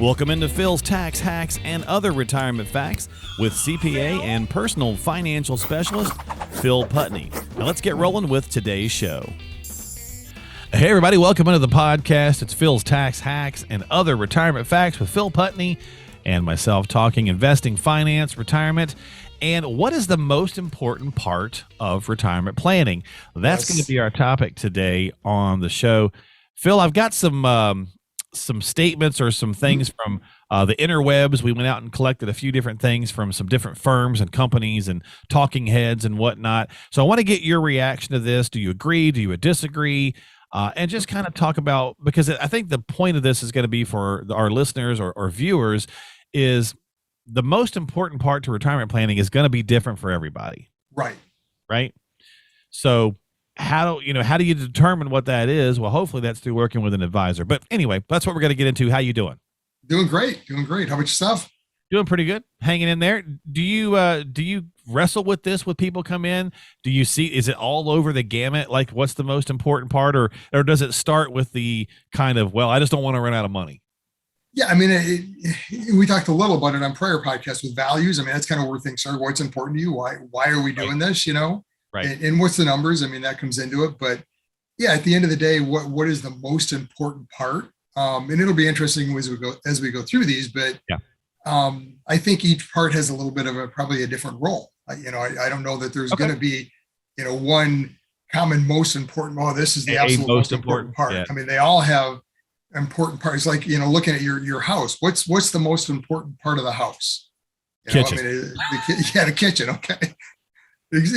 Welcome into Phil's Tax Hacks and Other Retirement Facts with CPA and personal financial specialist Phil Putney. Now let's get rolling with today's show. Hey everybody, welcome into the podcast. It's Phil's Tax Hacks and Other Retirement Facts with Phil Putney and myself talking investing, finance, retirement, and what is the most important part of retirement planning. That's going to be our topic today on the show. Phil, I've got some statements or some things from the interwebs. We went out and collected a few different things from some different firms and companies and talking heads and whatnot. So I want to get your reaction to this. Do you agree? Do you disagree? And just kind of talk about, because I think the point of this is going to be for our listeners or viewers is the most important part to retirement planning is going to be different for everybody. Right. So how do you determine what that is? Well, hopefully that's through working with an advisor. But anyway, that's what we're going to get into. How you doing? Doing great. How about yourself? Doing pretty good. Hanging in there. Do you wrestle with this with people come in? Do you see, is it all over the gamut? Like what's the most important part, or does it start with the kind of, well, I just don't want to run out of money? Yeah. I mean, we talked a little about it on prior podcasts with values. I mean, that's kind of where things start. What's important to you? Why are we doing this? Right. And what's the numbers? I mean, that comes into it, but yeah, at the end of the day, what is the most important part? And it'll be interesting as we go through these, but yeah. I think each part has a little bit of probably a different role. I don't know that there's going to be, one common most important. Oh, this is the absolute most important part. Yeah. I mean, they all have important parts. Like looking at your house. What's the most important part of the house? Kitchen. The kitchen. Okay.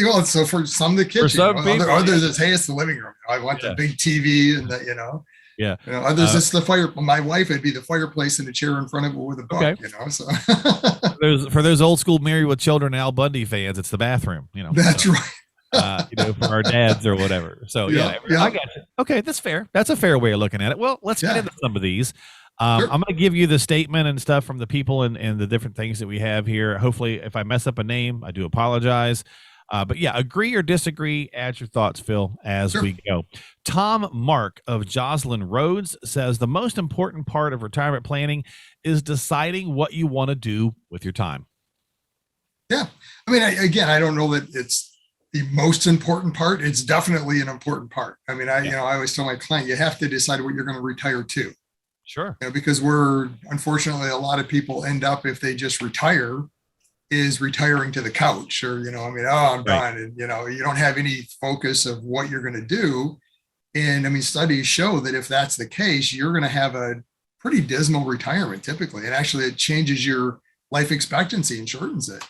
Well, so for some, the kitchen. Others, it's it's the living room. I want the big TV and the Yeah. Others, it's the fire. My wife, it'd be the fireplace and a chair in front of it with a book. Okay. So for those old school Married with Children Al Bundy fans, it's the bathroom. That's right. For our dads or whatever. So I got you. Okay, that's fair. That's a fair way of looking at it. Well, let's get into some of these. Sure. I'm going to give you the statement and stuff from the people and the different things that we have here. Hopefully, if I mess up a name, I do apologize. But yeah, agree or disagree, add your thoughts, Phil, as we go. Tom Mark of Joslyn Roads says the most important part of retirement planning is deciding what you want to do with your time. Yeah. I mean, I don't know that it's the most important part. It's definitely an important part. I mean, I always tell my client, you have to decide what you're going to retire to. Sure. Because unfortunately, a lot of people end up, if they just retire, is retiring to the couch or, I'm done. And, you don't have any focus of what you're going to do. And I mean, studies show that if that's the case, you're going to have a pretty dismal retirement typically. And actually it changes your life expectancy and shortens it.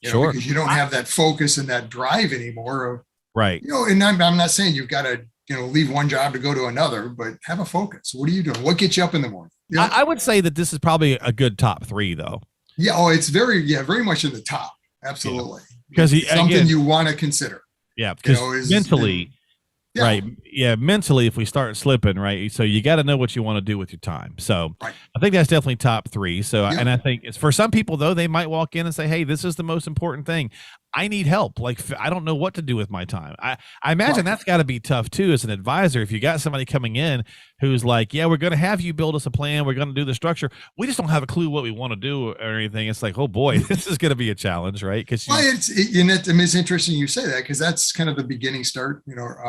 Sure. Because you don't have that focus and that drive anymore of, right. And I'm not saying you've got to, leave one job to go to another, but have a focus. What are you doing? What gets you up in the morning? I would say that this is probably a good top three though. Yeah. Oh, it's very much in the top. Absolutely. Because something you want to consider. Yeah. Because mentally, right. Yeah. Mentally, if we start slipping, right. So you got to know what you want to do with your time. So I think that's definitely top three. So, and I think it's for some people though, they might walk in and say, hey, this is the most important thing. I need help. Like, I don't know what to do with my time. I imagine that's got to be tough too, as an advisor. If you got somebody coming in who's like, yeah, we're going to have you build us a plan. We're going to do the structure. We just don't have a clue what we want to do or anything. It's like, oh boy, this is going to be a challenge, right? Because it's interesting you say that, because that's kind of the beginning start,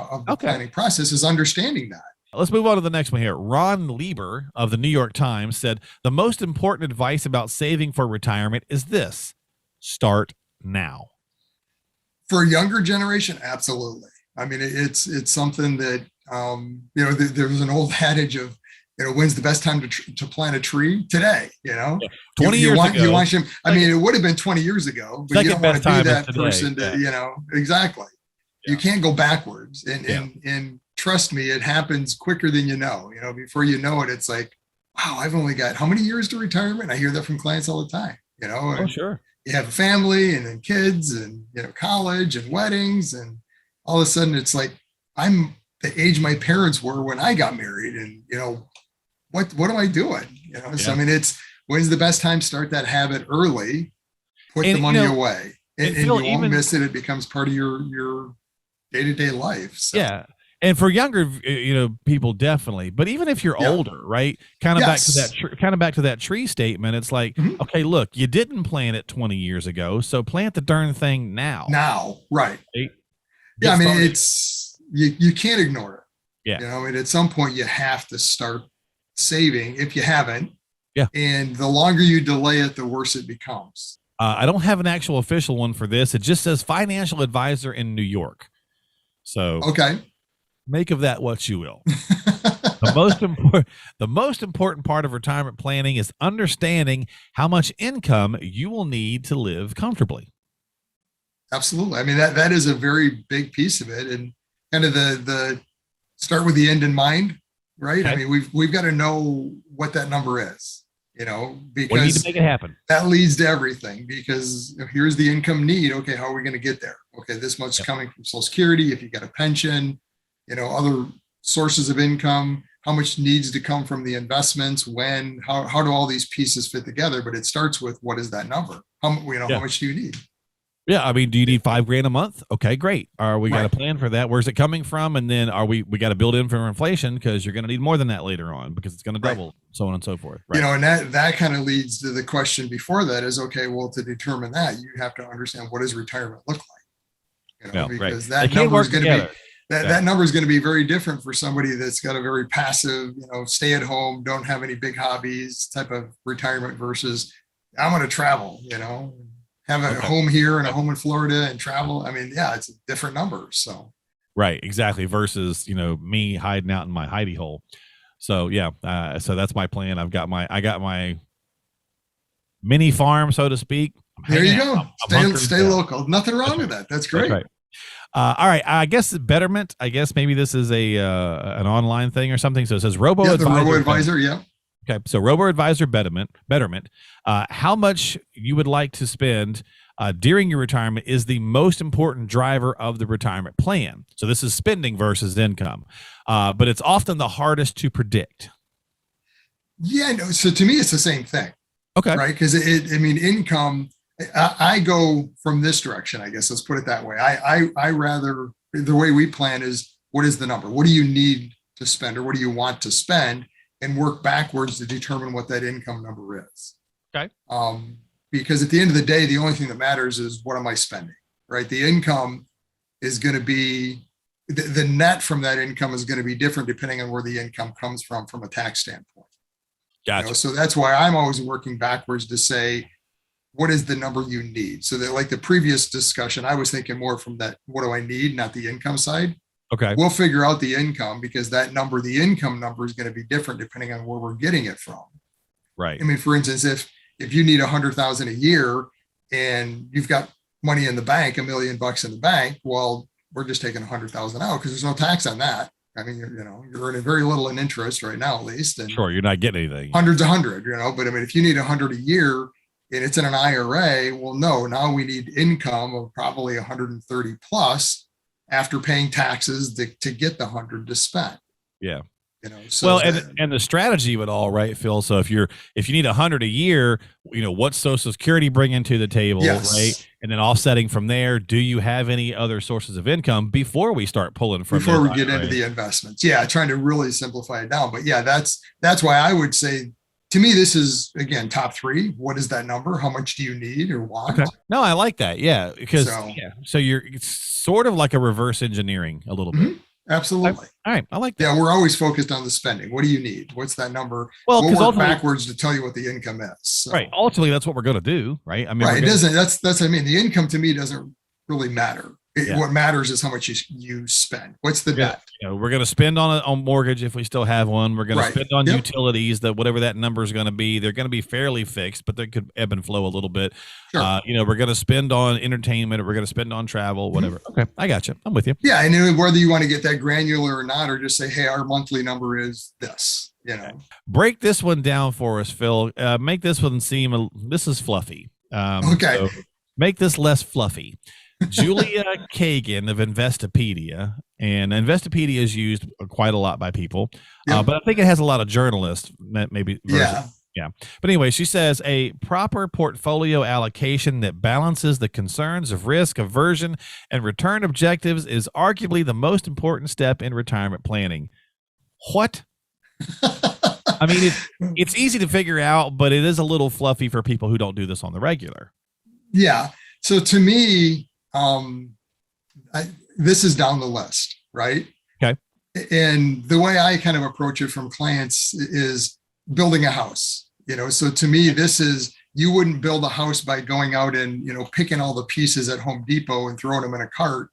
of the planning process, is understanding that. Let's move on to the next one here. Ron Lieber of the New York Times said, the most important advice about saving for retirement is this: start now. For a younger generation, absolutely. I mean, it's something that, there was an old adage of, when's the best time to plant a tree? Today, 20 years ago. It would have been 20 years ago, but you don't want to do that person to, exactly. Yeah. You can't go backwards. And trust me, it happens quicker than before you know it, it's like, wow, I've only got how many years to retirement? I hear that from clients all the time, Oh, sure. You have a family and then kids and, college and weddings. And all of a sudden it's like, I'm the age my parents were when I got married. And, what am I doing? So, I mean, when's the best time? Start that habit early, put the money away and you won't miss it. It becomes part of your day-to-day life. So. Yeah. And for younger, people definitely. But even if you're older, right? Kind of back to Yes. that. Kind of back to that tree statement. It's like, okay, look, you didn't plant it 20 years ago, so plant the darn thing now. Now, right? Right? Yeah, I mean, started. it's you can't ignore it. Yeah. You know, I mean, at some point you have to start saving if you haven't. Yeah. And the longer you delay it, the worse it becomes. I don't have an actual official one for this. It just says financial advisor in New York. So Okay. Make of that what you will. The most important part of retirement planning is understanding how much income you will need to live comfortably. Absolutely. I mean, that is a very big piece of it, and kind of the start with the end in mind, right? Okay. I mean, we've got to know what that number is, because we need to make it happen. That leads to everything, because here's the income need. Okay, how are we going to get there? Okay, this much coming from Social Security. If you got a pension, other sources of income, how much needs to come from the investments, when, how do all these pieces fit together? But it starts with, what is that number? How much do you need? Yeah, I mean, do you need $5,000 a month? Okay, great. We got a plan for that. Where's it coming from? And then we got to build in for inflation, because you're going to need more than that later on, because it's going to double, so on and so forth. Right. And that kind of leads to the question before that is, okay, well, to determine that, you have to understand, what does retirement look like? Because that number is going to be that number is going to be very different for somebody that's got a very passive, stay at home, don't have any big hobbies type of retirement, versus I'm going to travel, have a home here and a home in Florida and travel. I mean, it's a different number. So. Right. Exactly. Versus, me hiding out in my hidey hole. So, so that's my plan. I got my mini farm, so to speak. There you go. Stay local. Nothing wrong with that. That's great. That's right. All right. I guess Betterment. I guess maybe this is an online thing or something. So it says Robo Advisor. The Robo Advisor. Yeah. Okay. So Robo Advisor Betterment. How much you would like to spend during your retirement is the most important driver of the retirement plan. So this is spending versus income, but it's often the hardest to predict. Yeah. No. So to me, it's the same thing. Okay. Right. Because income. I go from this direction, I guess. Let's put it that way. I rather, the way we plan is, what is the number? What do you need to spend, or what do you want to spend, and work backwards to determine what that income number is. Okay. Because at the end of the day, the only thing that matters is, what am I spending, right? The income is going to be, the net from that income is going to be different depending on where the income comes from a tax standpoint. Gotcha. So that's why I'm always working backwards to say, what is the number you need? So that, like the previous discussion, I was thinking more from that, what do I need, not the income side. Okay. We'll figure out the income, because that number, the income number, is going to be different depending on where we're getting it from. Right. I mean, for instance, if you need 100,000 a year and you've got money in the bank, $1 million in the bank, well, we're just taking 100,000 out, because there's no tax on that. I mean, you're earning very little in interest right now, at least. And sure, you're not getting anything. Hundreds, but I mean, if you need 100 a year and it's in an IRA, well, no, now we need income of probably 130 plus after paying taxes to get the 100 to spend. Yeah. So and the strategy of it all, right, Phil? So if you need 100 a year, what's Social Security bringing to the table, right? And then offsetting from there, do you have any other sources of income before we start pulling from before we get into the investments? Yeah, trying to really simplify it down. But yeah, that's why I would say, to me, this is, again, top three. What is that number? How much do you need or want? Okay. No, I like that. Yeah, because so you're sort of like a reverse engineering a little bit. Absolutely. All right. I like that. Yeah, we're always focused on the spending. What do you need? What's that number? Well, we'll work backwards to tell you what the income is. So. Right. Ultimately, that's what we're going to do, right? I mean, right. It doesn't. That's what I mean. The income to me doesn't really matter. What matters is how much you spend. What's the debt? We're going to spend on mortgage if we still have one. We're going to spend on utilities, that whatever that number is going to be. They're going to be fairly fixed, but they could ebb and flow a little bit. Sure. We're going to spend on entertainment. We're going to spend on travel, whatever. Okay, I got you. I'm with you. Yeah, and whether you want to get that granular or not, or just say, hey, our monthly number is this. Break this one down for us, Phil. Make this one seem this is fluffy. Okay. So make this less fluffy. Julia Kagan of Investopedia, and Investopedia is used quite a lot by people, but I think it has a lot of journalists, maybe. Yeah. Yeah. But anyway, she says a proper portfolio allocation that balances the concerns of risk aversion and return objectives is arguably the most important step in retirement planning. What? I mean, it's easy to figure out, but it is a little fluffy for people who don't do this on the regular. Yeah. So to me, this is down the list, right? Okay. And the way I kind of approach it from clients is building a house, so to me, this is, you wouldn't build a house by going out and, picking all the pieces at Home Depot and throwing them in a cart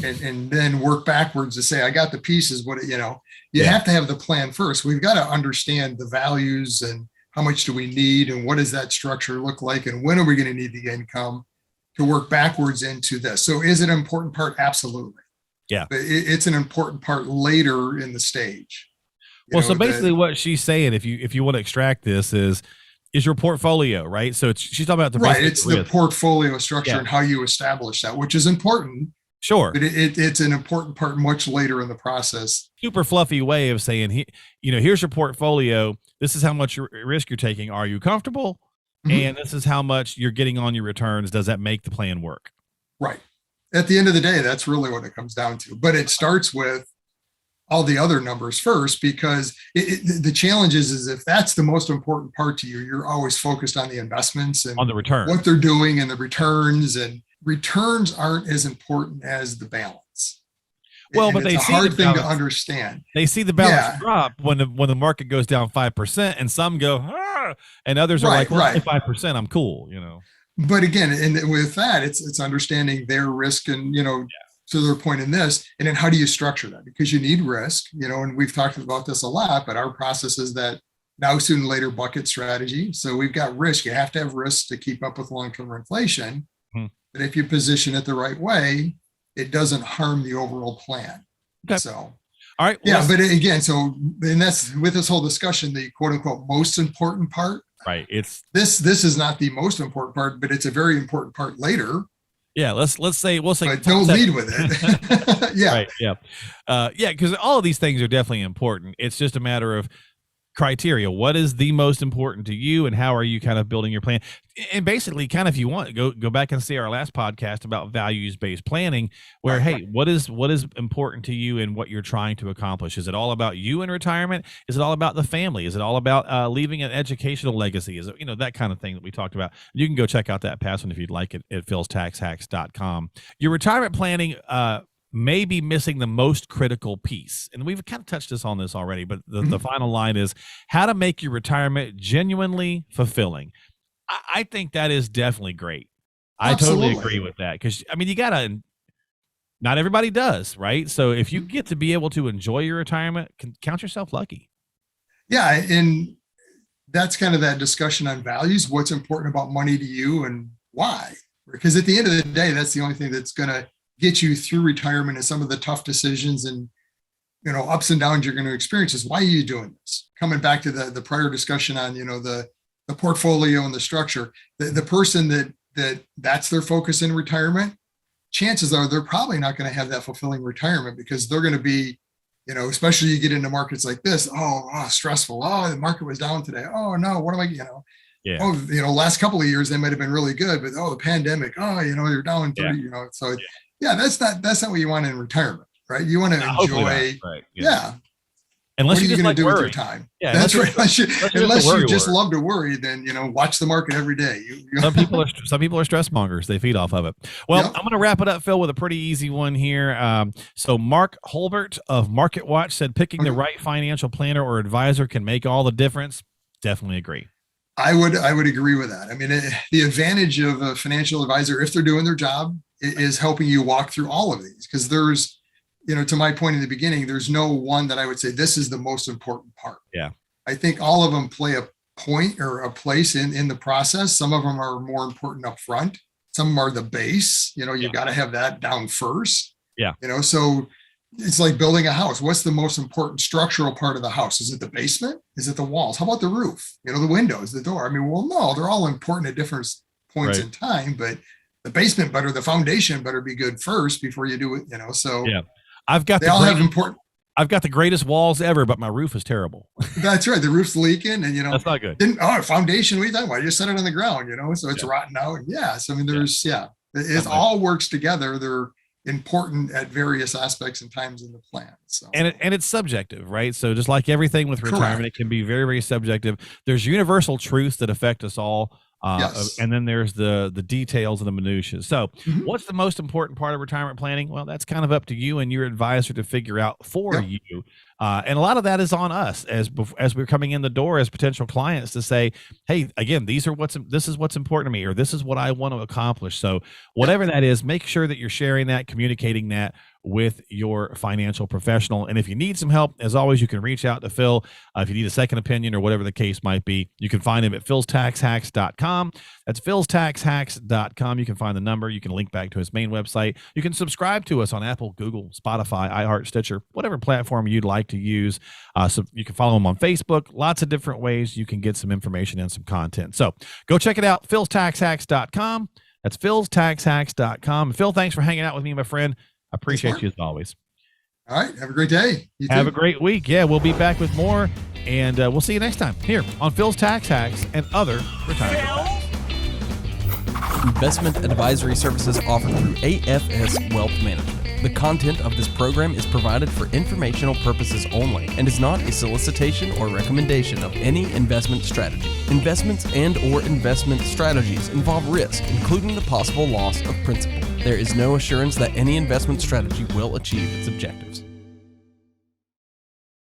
and then work backwards to say, I got the pieces, you have to have the plan first. We've got to understand the values and how much do we need and what does that structure look like and when are we going to need the income to work backwards into this. So is it an important part? Absolutely. Yeah. But it's an important part later in the stage. So basically what she's saying, if you want to extract this is your portfolio, right? So she's talking about it's the portfolio structure and how you establish that, which is important. Sure. But it's an important part much later in the process. Super fluffy way of saying, here's your portfolio. This is how much risk you're taking. Are you comfortable? Mm-hmm. And this is how much you're getting on your returns. Does that make the plan work? Right. At the end of the day, that's really what it comes down to. But it starts with all the other numbers first, because the challenge is if that's the most important part to you, you're always focused on the investments and on the return, what they're doing and the returns, and returns aren't as important as the balance. Well, but it's a hard thing to understand. They see the balance drop when the market goes down 5%, and some go, and others are like, 5%, I'm cool, But again, and with that, it's understanding their risk and, to their point in this, and then how do you structure that? Because you need risk, and we've talked about this a lot, but our process is that now, soon, later bucket strategy. So we've got risk. You have to have risk to keep up with long-term inflation. But if you position it the right way, it doesn't harm the overall plan. Okay. So, all right. Well, but again, and that's with this whole discussion, the quote unquote most important part. Right. It's this is not the most important part, but it's a very important part later. Yeah. We'll say, but don't lead with it. Yeah. Right. Yeah. Because all of these things are definitely important. It's just a matter of criteria. What is the most important to you, and how are you kind of building your plan? And basically, kind of, if you want, go back and see our last podcast about values-based planning, where what is important to you and what you're trying to accomplish? Is it all about you in retirement? Is it all about the family? Is it all about leaving an educational legacy? Is it that kind of thing that we talked about? You can go check out that past one if you'd like it at philstaxhacks.com. Your retirement planning may be missing the most critical piece. And we've kind of touched on this already, but the final line is how to make your retirement genuinely fulfilling. I think that is definitely great. Absolutely. I totally agree with that. Because, not everybody does, right? So if you get to be able to enjoy your retirement, count yourself lucky. Yeah. And that's kind of that discussion on values. What's important about money to you and why? Because at the end of the day, that's the only thing that's going to get you through retirement and some of the tough decisions and ups and downs you're going to experience is why are you doing this? Coming back to the prior discussion on the portfolio and the structure, the person that's their focus in retirement, chances are they're probably not going to have that fulfilling retirement because they're going to be, especially you get into markets like this, stressful. Oh, the market was down today. Oh no, what am I, Yeah. Last couple of years they might have been really good, but the pandemic, you're down 30, so that's not what you want in retirement, right? You want to enjoy, right. Yeah. Unless what are you going to do worry with your time? Yeah, that's right. Unless you just love to worry, then watch the market every day. Some people are stress mongers. They feed off of it. Well, I'm going to wrap it up, Phil, with a pretty easy one here. So Mark Holbert of Market Watch said picking the right financial planner or advisor can make all the difference. Definitely agree. I would agree with that. I mean, the advantage of a financial advisor, if they're doing their job, is helping you walk through all of these, because there's, to my point in the beginning, there's no one that I would say this is the most important part. Yeah. I think all of them play a point or a place in the process. Some of them are more important up front. Some are the base, you've got to have that down first. Yeah. So it's like building a house. What's the most important structural part of the house? Is it the basement? Is it the walls? How about the roof? The windows, the door? No, they're all important at different points in time, but the basement the foundation better be good first before you do it, so yeah. I've got they all have important. I've got the greatest walls ever, but my roof is terrible. That's right. The roof's leaking, and That's not good. Foundation. What are you talking about? I just set it on the ground, so it's rotten out. Yes, I mean, it all works together. They're important at various aspects and times in the plan. So, and it's subjective, right? So just like everything with retirement, Correct. It can be very, very subjective. There's universal truths that affect us all. Yes. And then there's the details and the minutiae. So what's the most important part of retirement planning? Well, that's kind of up to you and your advisor to figure out for you. And a lot of that is on us as we're coming in the door as potential clients to say, hey, again, this is what's important to me, or this is what I want to accomplish. So whatever that is, make sure that you're sharing that, communicating that with your financial professional. And if you need some help, as always, you can reach out to Phil. If you need a second opinion or whatever the case might be, you can find him at philstaxhacks.com. That's philstaxhacks.com. You can find the number. You can link back to his main website. You can subscribe to us on Apple, Google, Spotify, iHeart, Stitcher, whatever platform you'd like to use. So you can follow him on Facebook. Lots of different ways you can get some information and some content. So go check it out, philstaxhacks.com. That's philstaxhacks.com. Phil, thanks for hanging out with me, my friend. I appreciate you as always. All right. Have a great day. Have a great week. Yeah, we'll be back with more, and we'll see you next time here on Phil's Tax Hacks and other retirement facts. Investment advisory services offered through AFS Wealth Management. The content of this program is provided for informational purposes only and is not a solicitation or recommendation of any investment strategy. Investments and/or investment strategies involve risk, including the possible loss of principal. There is no assurance that any investment strategy will achieve its objectives.